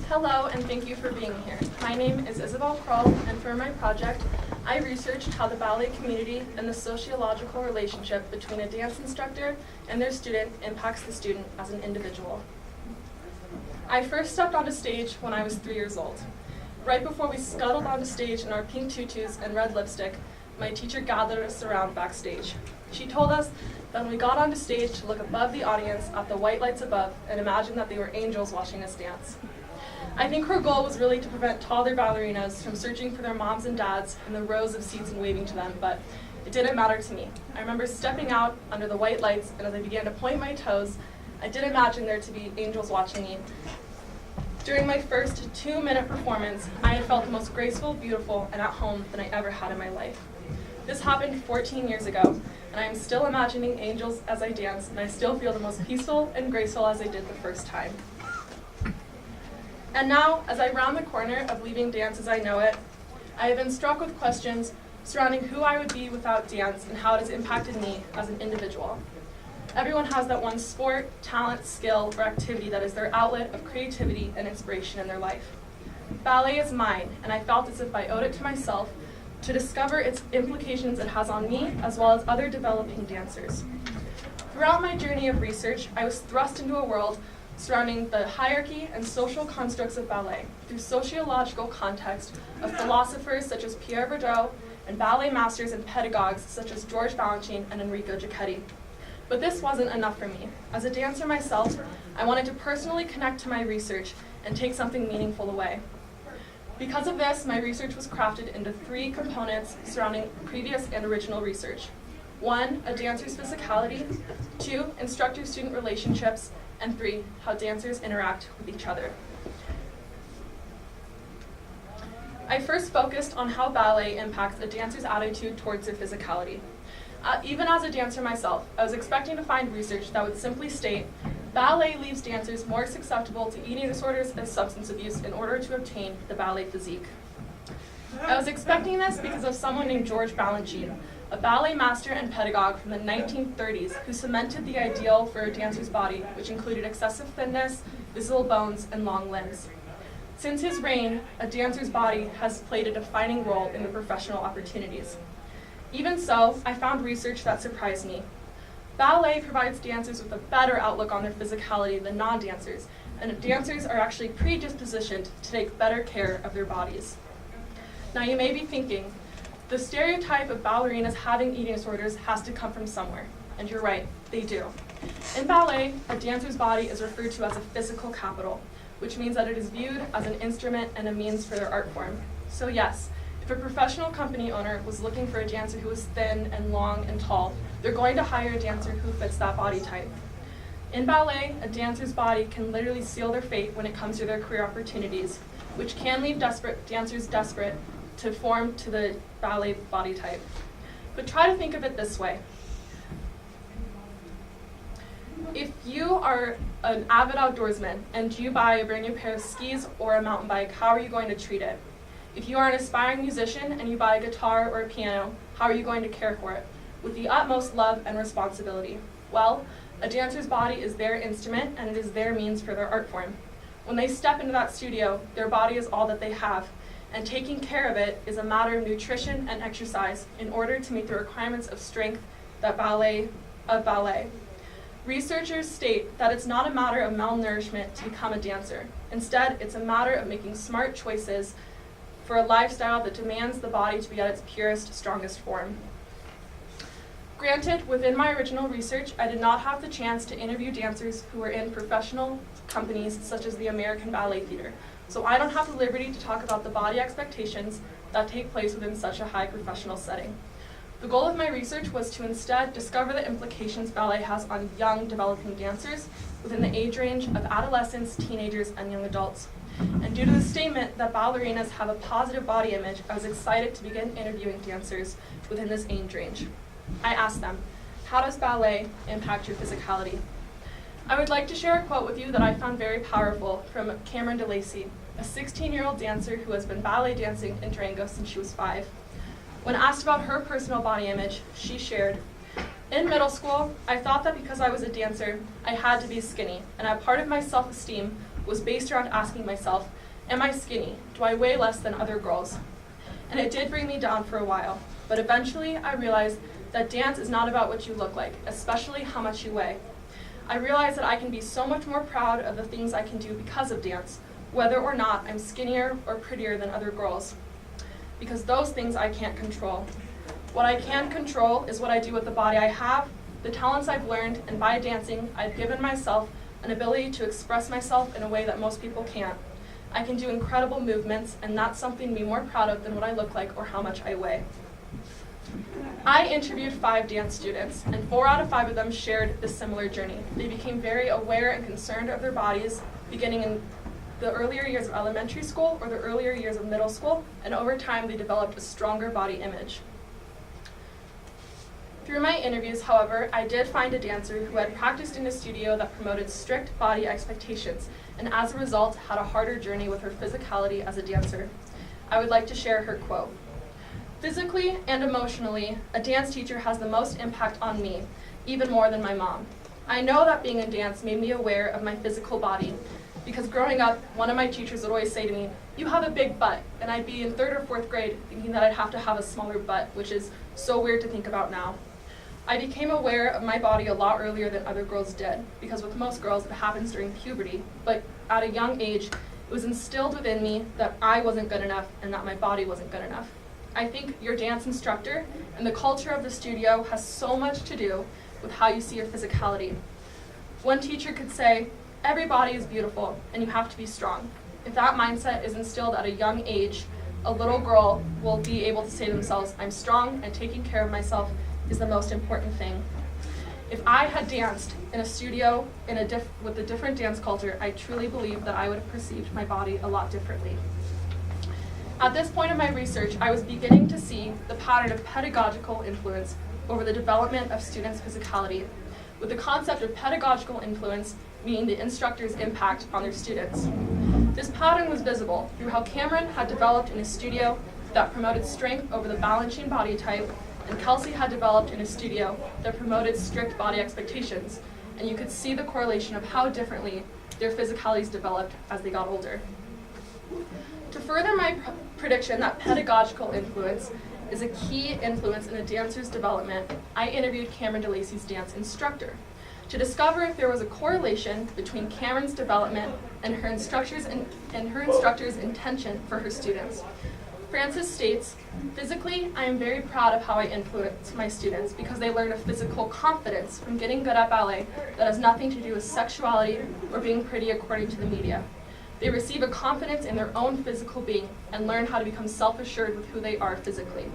Hello, and thank you for being here. My name is Isabel Krull, and for my project, I researched how the ballet community and the sociological relationship between a dance instructor and their student impacts the student as an individual. I first stepped onto stage when I was 3 years old. Right before we scuttled onto stage in our pink tutus and red lipstick, my teacher gathered us around backstage. She told us that when we got onto stage to look above the audience at the white lights above and imagine that they were angels watching us dance. I think her goal was really to prevent toddler ballerinas from searching for their moms and dads in the rows of seats and waving to them, but it didn't matter to me. I remember stepping out under the white lights, and as I began to point my toes, I did imagine there to be angels watching me. During my first 2-minute performance, I had felt the most graceful, beautiful, and at home than I ever had in my life. This happened 14 years ago, and I am still imagining angels as I dance, and I still feel the most peaceful and graceful as I did the first time. And now, as I round the corner of leaving dance as I know it, I have been struck with questions surrounding who I would be without dance and how it has impacted me as an individual. Everyone has that one sport, talent, skill, or activity that is their outlet of creativity and inspiration in their life. Ballet is mine, and I felt as if I owed it to myself to discover its implications it has on me, as well as other developing dancers. Throughout my journey of research, I was thrust into a world surrounding the hierarchy and social constructs of ballet through sociological context of philosophers such as Pierre Bourdieu and ballet masters and pedagogues such as George Balanchine and Enrico Giacchetti. But this wasn't enough for me. As a dancer myself, I wanted to personally connect to my research and take something meaningful away. Because of this, my research was crafted into 3 components surrounding previous and original research. 1, a dancer's physicality, 2, instructor-student relationships, and 3, how dancers interact with each other. I first focused on how ballet impacts a dancer's attitude towards their physicality. Even as a dancer myself, I was expecting to find research that would simply state, ballet leaves dancers more susceptible to eating disorders and substance abuse in order to obtain the ballet physique. I was expecting this because of someone named George Balanchine, a ballet master and pedagogue from the 1930s who cemented the ideal for a dancer's body, which included excessive thinness, visible bones, and long limbs. Since his reign, a dancer's body has played a defining role in the professional opportunities. Even so, I found research that surprised me. Ballet provides dancers with a better outlook on their physicality than non-dancers, and dancers are actually predispositioned to take better care of their bodies. Now you may be thinking, the stereotype of ballerinas having eating disorders has to come from somewhere, and you're right, they do. In ballet, a dancer's body is referred to as a physical capital, which means that it is viewed as an instrument and a means for their art form. So yes, if a professional company owner was looking for a dancer who was thin and long and tall, they're going to hire a dancer who fits that body type. In ballet, a dancer's body can literally seal their fate when it comes to their career opportunities, which can leave dancers desperate to form to the ballet body type. But try to think of it this way. If you are an avid outdoorsman and you buy a brand new pair of skis or a mountain bike, how are you going to treat it? If you are an aspiring musician and you buy a guitar or a piano, how are you going to care for it? With the utmost love and responsibility. Well, a dancer's body is their instrument and it is their means for their art form. When they step into that studio, their body is all that they have, and taking care of it is a matter of nutrition and exercise in order to meet the requirements of strength of ballet. Researchers state that it's not a matter of malnourishment to become a dancer. Instead, it's a matter of making smart choices for a lifestyle that demands the body to be at its purest, strongest form. Granted, within my original research, I did not have the chance to interview dancers who were in professional companies such as the American Ballet Theater, so I don't have the liberty to talk about the body expectations that take place within such a high professional setting. The goal of my research was to instead discover the implications ballet has on young developing dancers within the age range of adolescents, teenagers, and young adults. And due to the statement that ballerinas have a positive body image, I was excited to begin interviewing dancers within this age range. I asked them, how does ballet impact your physicality? I would like to share a quote with you that I found very powerful from Cameron DeLacy, a 16-year-old dancer who has been ballet dancing in Durango since she was 5. When asked about her personal body image, she shared, "In middle school, I thought that because I was a dancer, I had to be skinny, and a part of my self-esteem was based around asking myself, am I skinny? Do I weigh less than other girls? And it did bring me down for a while, but eventually I realized that dance is not about what you look like, especially how much you weigh. I realized that I can be so much more proud of the things I can do because of dance, whether or not I'm skinnier or prettier than other girls, because those things I can't control. What I can control is what I do with the body I have, the talents I've learned, and by dancing, I've given myself an ability to express myself in a way that most people can't. I can do incredible movements, and that's something to be more proud of than what I look like or how much I weigh. I interviewed 5 dance students, and 4 out of 5 of them shared this similar journey. They became very aware and concerned of their bodies, beginning in the earlier years of elementary school or the earlier years of middle school, and over time they developed a stronger body image. Through my interviews, however, I did find a dancer who had practiced in a studio that promoted strict body expectations, and as a result had a harder journey with her physicality as a dancer. I would like to share her quote. "Physically and emotionally, a dance teacher has the most impact on me, even more than my mom. I know that being in dance made me aware of my physical body, because growing up, one of my teachers would always say to me, 'You have a big butt,' and I'd be in 3rd or 4th grade thinking that I'd have to have a smaller butt, which is so weird to think about now. I became aware of my body a lot earlier than other girls did, because with most girls it happens during puberty, but at a young age, it was instilled within me that I wasn't good enough and that my body wasn't good enough. I think your dance instructor and the culture of the studio has so much to do with how you see your physicality. One teacher could say, 'Every body is beautiful and you have to be strong.' If that mindset is instilled at a young age, a little girl will be able to say to themselves, 'I'm strong and taking care of myself is the most important thing.' If I had danced in a studio with a different dance culture, I truly believe that I would have perceived my body a lot differently. At this point in my research, I was beginning to see the pattern of pedagogical influence over the development of students' physicality, with the concept of pedagogical influence meaning the instructor's impact on their students. This pattern was visible through how Cameron had developed in a studio that promoted strength over the balancing body type, and Kelsey had developed in a studio that promoted strict body expectations, and you could see the correlation of how differently their physicalities developed as they got older. To further my prediction that pedagogical influence is a key influence in a dancer's development, I interviewed Cameron DeLacy's dance instructor to discover if there was a correlation between Cameron's development and her instructor's intention for her students. Frances states, "Physically, I am very proud of how I influence my students because they learn a physical confidence from getting good at ballet that has nothing to do with sexuality or being pretty according to the media. They receive a confidence in their own physical being and learn how to become self-assured with who they are physically."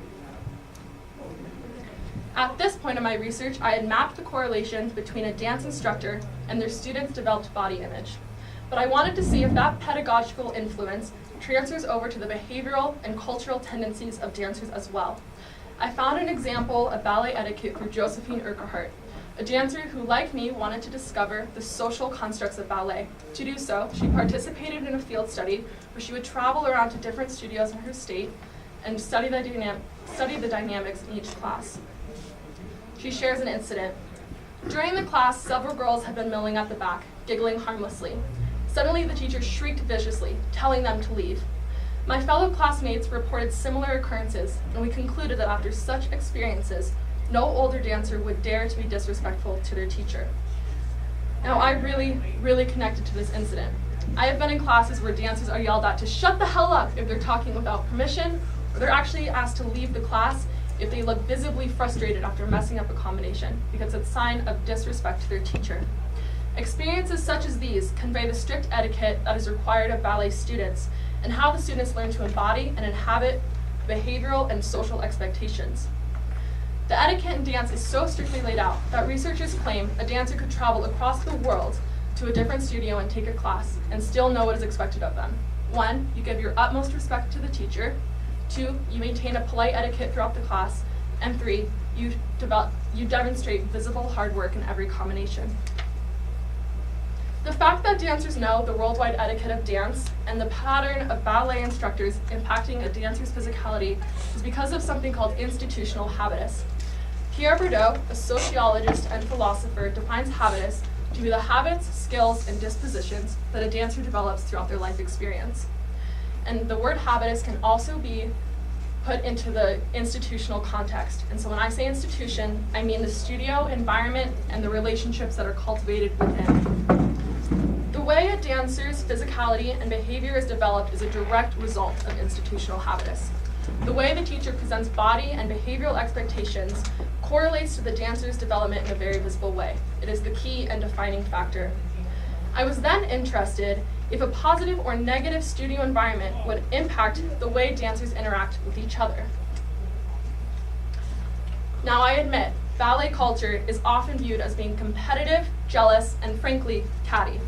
At this point in my research, I had mapped the correlations between a dance instructor and their students' developed body image. But I wanted to see if that pedagogical influence transfers over to the behavioral and cultural tendencies of dancers as well. I found an example of ballet etiquette through Josephine Urquhart, a dancer who, like me, wanted to discover the social constructs of ballet. To do so, she participated in a field study where she would travel around to different studios in her state and study the dynamics in each class. She shares an incident. "During the class, several girls had been milling at the back, giggling harmlessly. Suddenly, the teacher shrieked viciously, telling them to leave. My fellow classmates reported similar occurrences, and we concluded that after such experiences, no older dancer would dare to be disrespectful to their teacher." Now, I really connected to this incident. I have been in classes where dancers are yelled at to shut the hell up if they're talking without permission, or they're actually asked to leave the class if they look visibly frustrated after messing up a combination, because it's a sign of disrespect to their teacher. Experiences such as these convey the strict etiquette that is required of ballet students and how the students learn to embody and inhabit behavioral and social expectations. The etiquette in dance is so strictly laid out that researchers claim a dancer could travel across the world to a different studio and take a class and still know what is expected of them. 1, you give your utmost respect to the teacher. 2, you maintain a polite etiquette throughout the class. And 3, you demonstrate visible hard work in every combination. The fact that dancers know the worldwide etiquette of dance and the pattern of ballet instructors impacting a dancer's physicality is because of something called institutional habitus. Pierre Bourdieu, a sociologist and philosopher, defines habitus to can be the habits, skills, and dispositions that a dancer develops throughout their life experience. And the word habitus can also be put into the institutional context. And so when I say institution, I mean the studio environment and the relationships that are cultivated within. The way a dancer's physicality and behavior is developed is a direct result of institutional habitus. The way the teacher presents body and behavioral expectations correlates to the dancer's development in a very visible way. It is the key and defining factor. I was then interested if a positive or negative studio environment would impact the way dancers interact with each other. Now, I admit, ballet culture is often viewed as being competitive, jealous, and frankly, catty.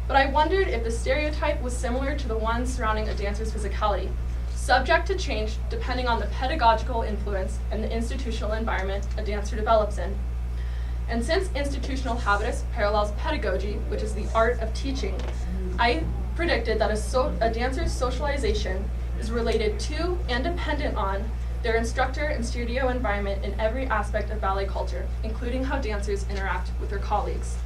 But I wondered if the stereotype was similar to the one surrounding a dancer's physicality, subject to change depending on the pedagogical influence and the institutional environment a dancer develops in. And since institutional habitus parallels pedagogy, which is the art of teaching, I predicted that a dancer's socialization is related to and dependent on their instructor and studio environment in every aspect of ballet culture, including how dancers interact with their colleagues.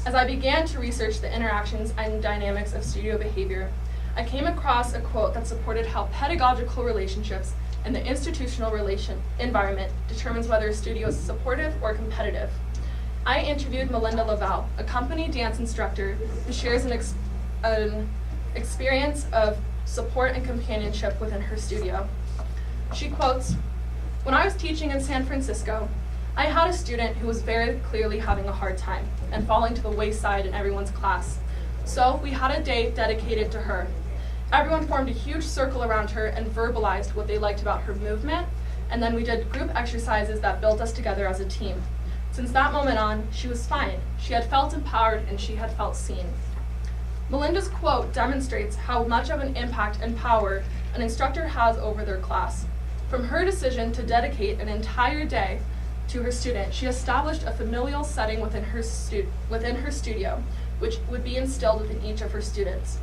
As I began to research the interactions and dynamics of studio behavior, I came across a quote that supported how pedagogical relationships and the institutional environment determines whether a studio is supportive or competitive. I interviewed Melinda Laval, a company dance instructor who shares an experience of support and companionship within her studio. She quotes, "When I was teaching in San Francisco, I had a student who was very clearly having a hard time and falling to the wayside in everyone's class. So we had a day dedicated to her. Everyone formed a huge circle around her and verbalized what they liked about her movement, and then we did group exercises that built us together as a team. Since that moment on, she was fine. She had felt empowered and she had felt seen." Melinda's quote demonstrates how much of an impact and power an instructor has over their class. From her decision to dedicate an entire day to her student, she established a familial setting within her studio, which would be instilled within each of her students.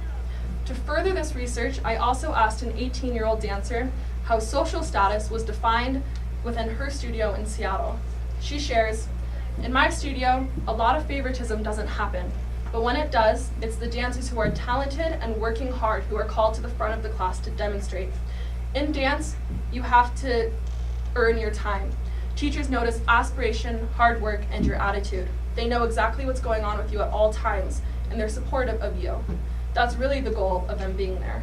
To further this research, I also asked an 18-year-old dancer how social status was defined within her studio in Seattle. She shares, "In my studio, a lot of favoritism doesn't happen, but when it does, it's the dancers who are talented and working hard who are called to the front of the class to demonstrate. In dance, you have to earn your time. Teachers notice aspiration, hard work, and your attitude. They know exactly what's going on with you at all times, and they're supportive of you. That's really the goal of them being there."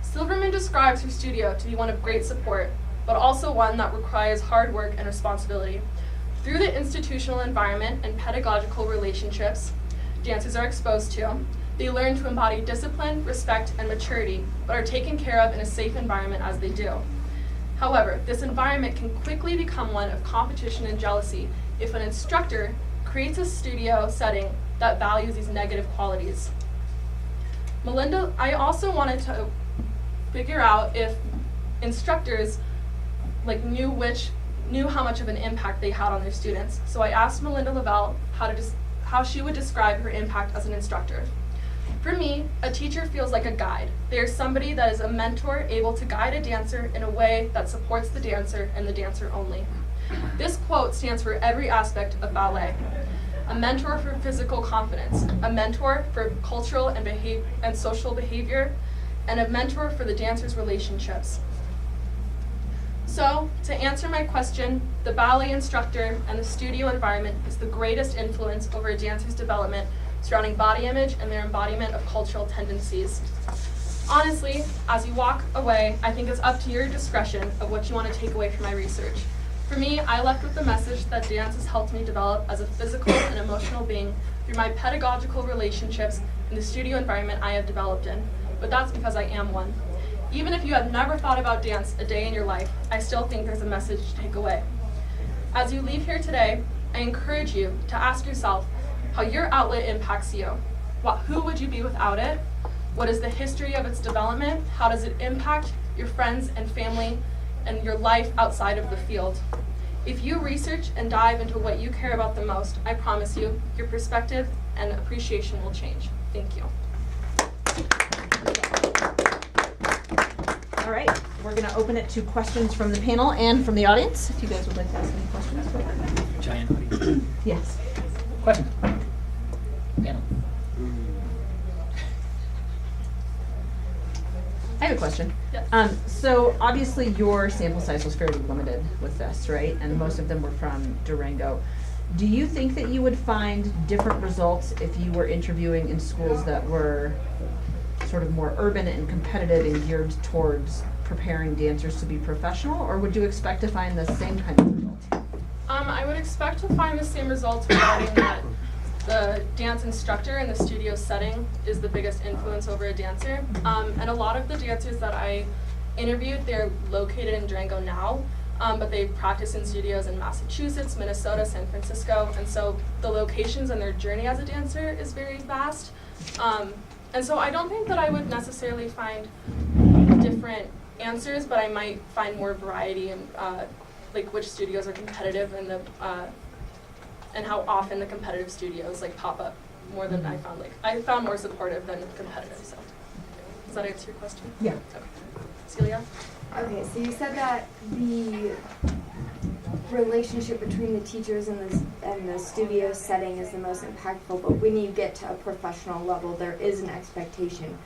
Silverman describes her studio to be one of great support, but also one that requires hard work and responsibility. Through the institutional environment and pedagogical relationships dancers are exposed to, they learn to embody discipline, respect, and maturity, but are taken care of in a safe environment as they do. However, this environment can quickly become one of competition and jealousy if an instructor creates a studio setting that values these negative qualities. I also wanted to figure out if instructors knew how much of an impact they had on their students. So I asked Melinda Laval how she would describe her impact as an instructor. "For me, a teacher feels like a guide. They are somebody that is a mentor able to guide a dancer in a way that supports the dancer and the dancer only." This quote stands for every aspect of ballet. A mentor for physical confidence, a mentor for cultural and social behavior, and a mentor for the dancer's relationships. So, to answer my question, the ballet instructor and the studio environment is the greatest influence over a dancer's development surrounding body image and their embodiment of cultural tendencies. Honestly, as you walk away, I think it's up to your discretion of what you want to take away from my research. For me, I left with the message that dance has helped me develop as a physical and emotional being through my pedagogical relationships and the studio environment I have developed in, but that's because I am one. Even if you have never thought about dance a day in your life, I still think there's a message to take away. As you leave here today, I encourage you to ask yourself how your outlet impacts you. Who would you be without it? What is the history of its development? How does it impact your friends and family and your life outside of the field? If you research and dive into what you care about the most, I promise you, your perspective and appreciation will change. Thank you. All right, we're going to open it to questions from the panel and from the audience. If you guys would like to ask any questions. Giant audience. Yes. Question. Panel. I have a question. Yes. So obviously your sample size was fairly limited with this, right? And most of them were from Durango. Do you think that you would find different results if you were interviewing in schools that were sort of more urban and competitive and geared towards preparing dancers to be professional, or would you expect to find the same kind of results? I would expect to find the same results regarding that the dance instructor in the studio setting is the biggest influence over a dancer. And a lot of the dancers that I interviewed, they're located in Durango now, but they practice in studios in Massachusetts, Minnesota, San Francisco, and so the locations and their journey as a dancer is very vast. And so I don't think that I would necessarily find different answers, but I might find more variety in like which studios are competitive and the and how often the competitive studios like pop up more than I found. Like I found more supportive than competitive. So does that answer your question? Yeah. Okay. Celia? Okay, so you said that the relationship between the teachers and the studio setting is the most impactful, but when you get to a professional level, there is an expectation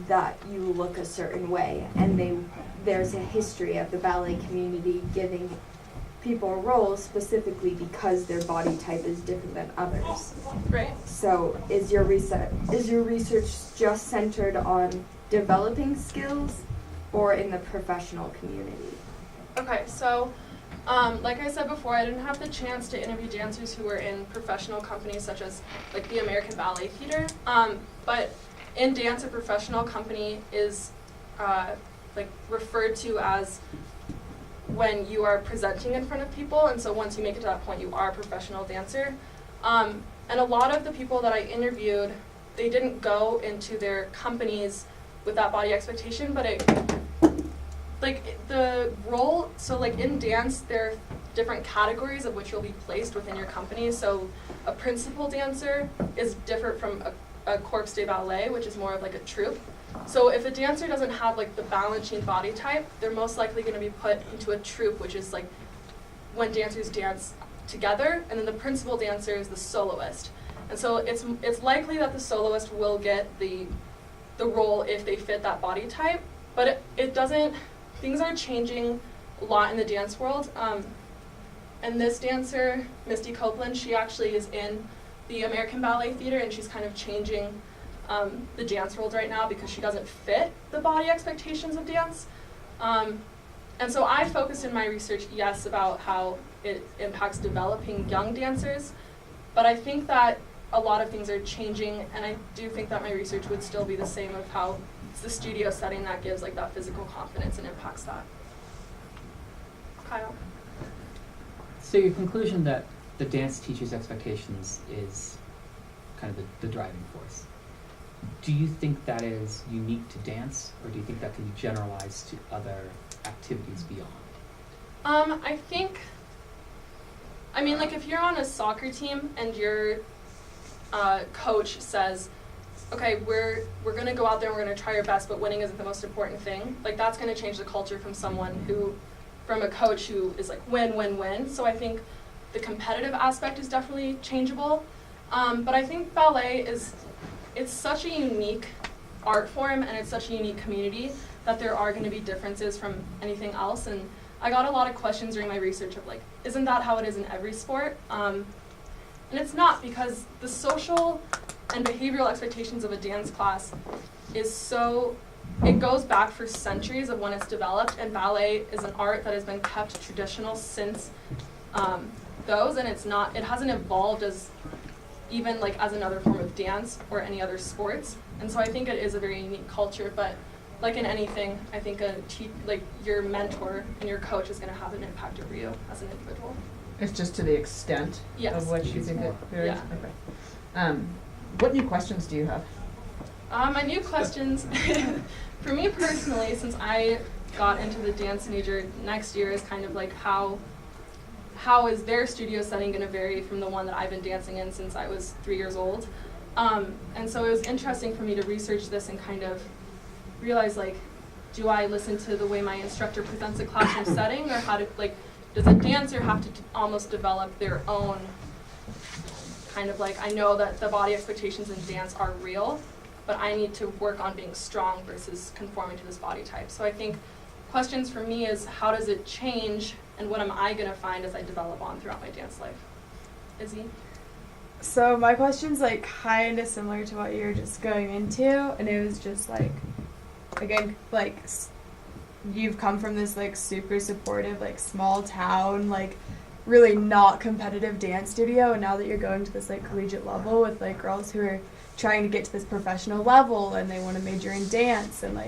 that you look a certain way, and there's a history of the ballet community giving people roles specifically because their body type is different than others. Right. So is your research just centered on developing skills or in the professional community? Okay, so like I said before, I didn't have the chance to interview dancers who were in professional companies such as like the American Ballet Theater, but in dance, a professional company is like referred to as when you are presenting in front of people, and so once you make it to that point, you are a professional dancer. And a lot of the people that I interviewed, they didn't go into their companies with that body expectation, but the role, so like in dance, there are different categories of which you'll be placed within your company. So a principal dancer is different from a corps de ballet, which is more of like a troupe. So if a dancer doesn't have like the balancing body type, they're most likely going to be put into a troupe, which is like when dancers dance together, and then the principal dancer is the soloist. And so it's likely that the soloist will get the role if they fit that body type, but it doesn't, things are changing a lot in the dance world. And this dancer, Misty Copeland, she actually is in the American Ballet Theater, and she's kind of changing the dance world right now because she doesn't fit the body expectations of dance. And so I focused in my research, yes, about how it impacts developing young dancers, but I think that a lot of things are changing, and I do think that my research would still be the same of how it's the studio setting that gives like that physical confidence and impacts that. Kyle? So your conclusion that the dance teacher's expectations is kind of the driving force. Do you think that is unique to dance, or do you think that can be generalized to other activities beyond? I mean, like if you're on a soccer team and your coach says, okay, we're going to go out there and we're going to try our best, but winning isn't the most important thing, like that's going to change the culture from a coach who is like win, win, win. So I think the competitive aspect is definitely changeable. But I think ballet it's such a unique art form, and it's such a unique community that there are going to be differences from anything else. And I got a lot of questions during my research of like, isn't that how it is in every sport? And it's not, because the social and behavioral expectations of a dance class it goes back for centuries of when it's developed, and ballet is an art that has been kept traditional since those, and it hasn't evolved as even like as another form of dance or any other sports. And so I think it is a very unique culture, but like in anything, I think like your mentor and your coach is going to have an impact over you as an individual. It's just to the extent of what you think it varies? Yeah. Okay. What new questions do you have? My new questions, for me personally, since I got into the dance major next year, is kind of like how is their studio setting going to vary from the one that I've been dancing in since I was 3 years old? And so it was interesting for me to research this and kind of realize like do I listen to the way my instructor presents a classroom setting, or does a dancer have to almost develop their own kind of I know that the body expectations in dance are real, but I need to work on being strong versus conforming to this body type. So I think questions for me is, how does it change, and what am I going to find as I develop on throughout my dance life? Izzy? So my question's kind of similar to what you're just going into, and it was just again, you've come from this super supportive small town really not competitive dance studio, and now that you're going to this collegiate level with girls who are trying to get to this professional level and they want to major in dance, and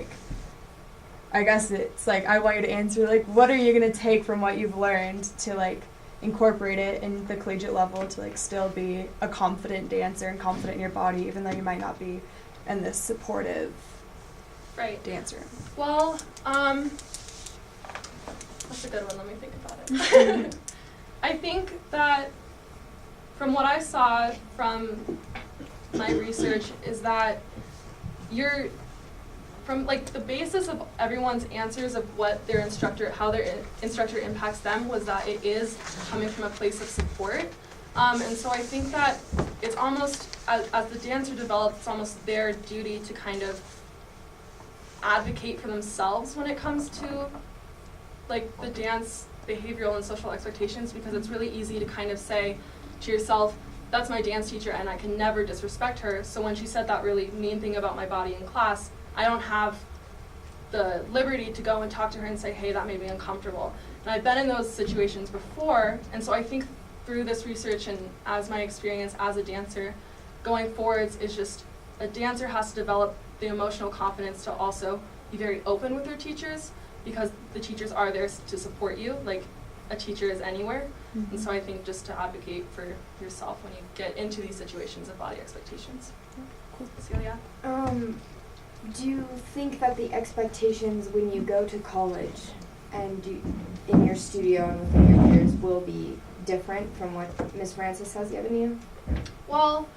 I guess it's I want you to answer what are you going to take from what you've learned to incorporate it in the collegiate level to still be a confident dancer and confident in your body, even though you might not be in this supportive dance room. Well, that's a good one. Let me think about it. I think that from what I saw from my research is that from the basis of everyone's answers of what their instructor, how their instructor impacts them, was that it is coming from a place of support. And so I think that it's almost, as the dancer develops, it's almost their duty to kind of advocate for themselves when it comes to the dance behavioral and social expectations, because it's really easy to kind of say to yourself, that's my dance teacher and I can never disrespect her, so when she said that really mean thing about my body in class, I don't have the liberty to go and talk to her and say, hey, that made me uncomfortable. And I've been in those situations before, and so I think through this research and as my experience as a dancer going forwards is just a dancer has to develop the emotional confidence to also be very open with their teachers, because the teachers are there to support you, like a teacher is anywhere. Mm-hmm. And so I think just to advocate for yourself when you get into these situations of body expectations. Cool. Celia? Do you think that the expectations when you go to college and in your studio and within your peers will be different from what Miss Francis has given you? Well,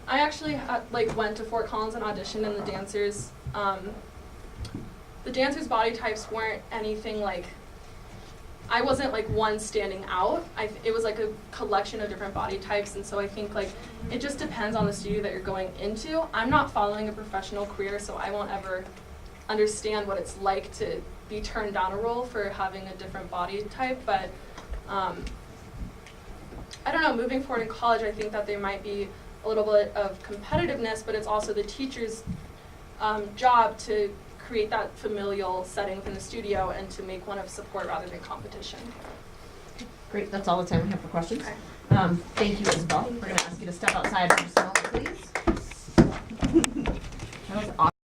I actually went to Fort Collins and auditioned, and the dancers' body types weren't anything I wasn't one standing out. It was a collection of different body types, and so I think it just depends on the studio that you're going into. I'm not following a professional career, so I won't ever understand what it's like to be turned down a role for having a different body type, but I don't know, moving forward in college, I think that there might be a little bit of competitiveness, but it's also the teacher's job to create that familial setting within the studio and to make one of support rather than competition. Great, that's all the time we have for questions. Okay. Thank you, Isabel. We're going to ask you to step outside for just a moment, please. That was awesome.